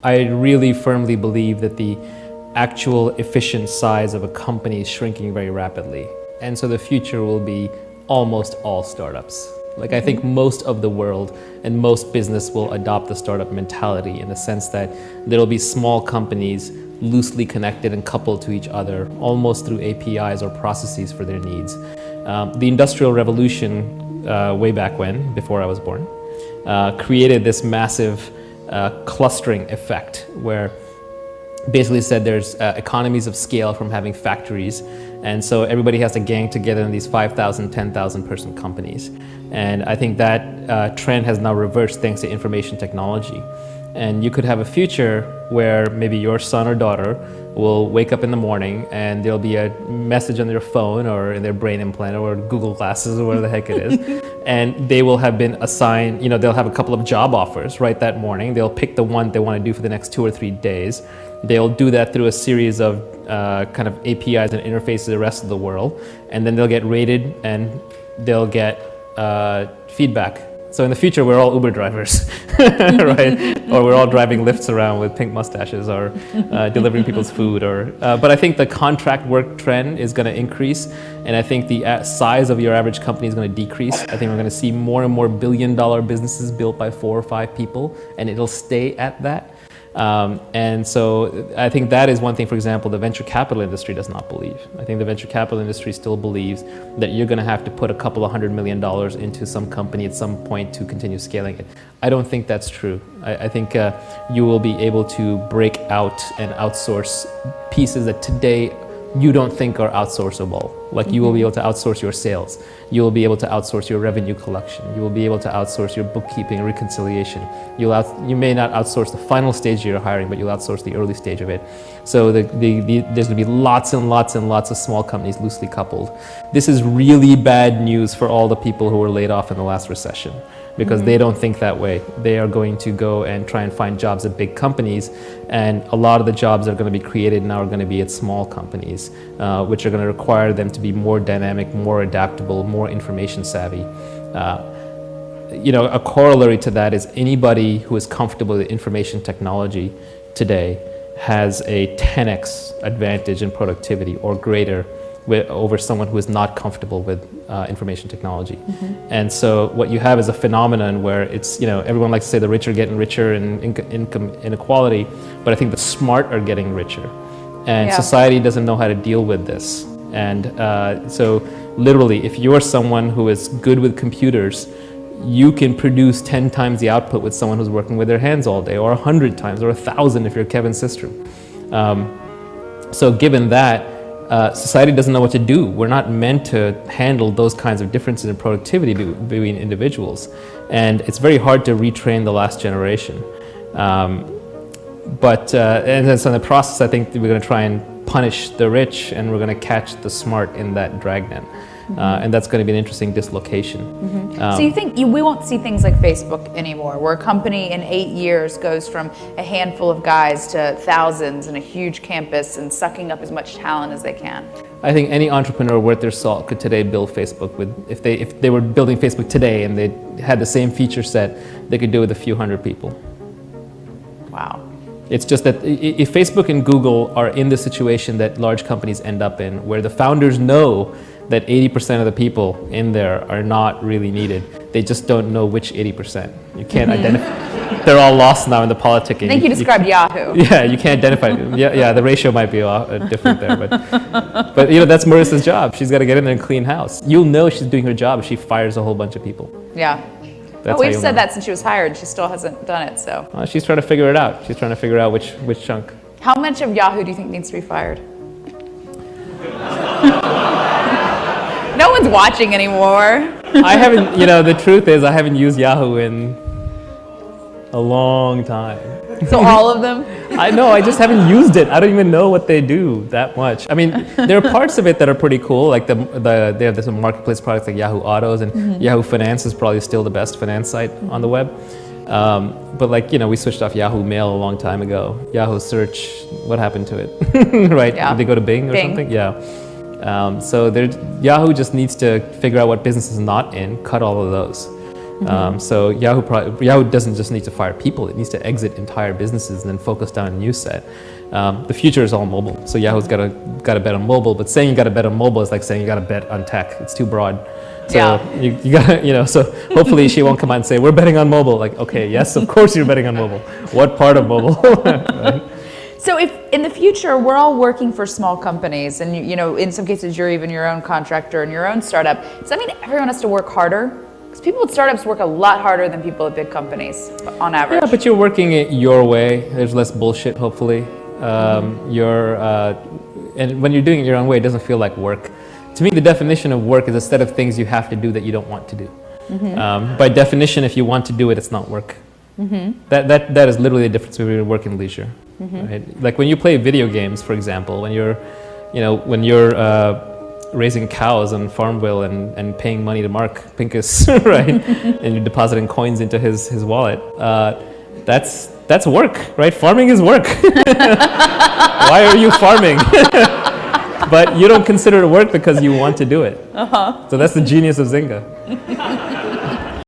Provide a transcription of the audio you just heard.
I really firmly believe that the actual efficient size of a company is shrinking very rapidly. And so the future will be almost all startups. Like I think most of the world and most business will adopt the startup mentality in the sense that there'll be small companies loosely connected and coupled to each other, almost through APIs or processes for their needs. The Industrial Revolution, way back when, before I was born, created this massive clustering effect where basically said there's economies of scale from having factories, and so everybody has to gang together in these 5,000, 10,000 person companies. And I think that trend has now reversed thanks to information technology. And you could have a future where maybe your son or daughter will wake up in the morning and there'll be a message on their phone or in their brain implant or Google Glasses or whatever the heck it is. And they will have been assigned, they'll have a couple of job offers right that morning. They'll pick the one they want to do for the next 2 or 3 days. They'll do that through a series of kind of APIs and interfaces to the rest of the world. And then they'll get rated and they'll get feedback. So in the future, we're all Uber drivers, right? Or we're all driving Lyfts around with pink mustaches or delivering people's food. But I think the contract work trend is going to increase. And I think the size of your average company is going to decrease. I think we're going to see more and more billion-dollar businesses built by 4 or 5 people, and it'll stay at that. And so I think that is one thing, for example, the venture capital industry does not believe. I think the venture capital industry still believes that you're going to have to put a couple of $100 million into some company at some point to continue scaling it. I don't think that's true. I think you will be able to break out and outsource pieces that today you don't think are outsourceable. Like you will be able to outsource your sales. You will be able to outsource your revenue collection. You will be able to outsource your bookkeeping and reconciliation. You may not outsource the final stage of your hiring, but you'll outsource the early stage of it. So there's going to be lots and lots and lots of small companies loosely coupled. This is really bad news for all the people who were laid off in the last recession, because they don't think that way. They are going to go and try and find jobs at big companies, and a lot of the jobs that are going to be created now are going to be at small companies, which are going to require them to be more dynamic, more adaptable, more information savvy. A corollary to that is anybody who is comfortable with information technology today has a 10x advantage in productivity or greater over someone who is not comfortable with information technology. And so what you have is a phenomenon where it's, everyone likes to say the rich are getting richer and income inequality, but I think the smart are getting richer. And society doesn't know how to deal with this. And so literally, if you're someone who is good with computers, you can produce 10 times the output with someone who's working with their hands all day, or 100 times, or 1,000 if you're Kevin Systrom. So given that, society doesn't know what to do. We're not meant to handle those kinds of differences in productivity between individuals. And it's very hard to retrain the last generation. And then so in the process, I think we're going to try and punish the rich, and we're going to catch the smart in that dragnet. And that's going to be an interesting dislocation. So you think we won't see things like Facebook anymore, where a company in 8 years goes from a handful of guys to thousands in a huge campus and sucking up as much talent as they can? I think any entrepreneur worth their salt could today build Facebook with, if they were building Facebook today and they had the same feature set, they could do it with a few hundred people. Wow. It's just that if Facebook and Google are in the situation that large companies end up in, where the founders know that 80% of the people in there are not really needed, they just don't know which 80%. You can't identify. They're all lost now in the politicking. I think you described Yahoo. Yeah, you can't identify. Yeah, the ratio might be different there, but that's Marissa's job. She's got to get in there and clean house. You'll know she's doing her job if she fires a whole bunch of people. Yeah. We've said that since she was hired. She still hasn't done it, so. Well, she's trying to figure it out. She's trying to figure out which chunk. How much of Yahoo do you think needs to be fired? No one's watching anymore. I haven't, the truth is I haven't used Yahoo in a long time. So all of them? I know, I just haven't used it. I don't even know what they do that much. I mean, there are parts of it that are pretty cool, like they have some marketplace products like Yahoo Autos, and Yahoo Finance is probably still the best finance site on the web. But we switched off Yahoo Mail a long time ago. Yahoo Search, what happened to it? Right? Yeah. Did they go to Bing or something? Yeah. So Yahoo just needs to figure out what business is not in, cut all of those. So Yahoo doesn't just need to fire people; it needs to exit entire businesses and then focus on a new set. The future is all mobile, so Yahoo's got to bet on mobile. But saying you got to bet on mobile is like saying you got to bet on tech. It's too broad. So you got so hopefully she won't come out and say we're betting on mobile. Like, okay, yes, of course you're betting on mobile. What part of mobile? Right? So if in the future we're all working for small companies, and in some cases you're even your own contractor and your own startup, does that mean everyone has to work harder? Because people at startups work a lot harder than people at big companies on average. Yeah, but you're working it your way. There's less bullshit, hopefully. And when you're doing it your own way, it doesn't feel like work. To me, the definition of work is a set of things you have to do that you don't want to do. By definition, if you want to do it, it's not work. That is literally the difference between work and leisure. Right? Like when you play video games, for example, when you're raising cows on Farmville and paying money to Mark Pincus, right? And you're depositing coins into his wallet. That's work, right? Farming is work. Why are you farming? But you don't consider it work because you want to do it. So that's the genius of Zynga.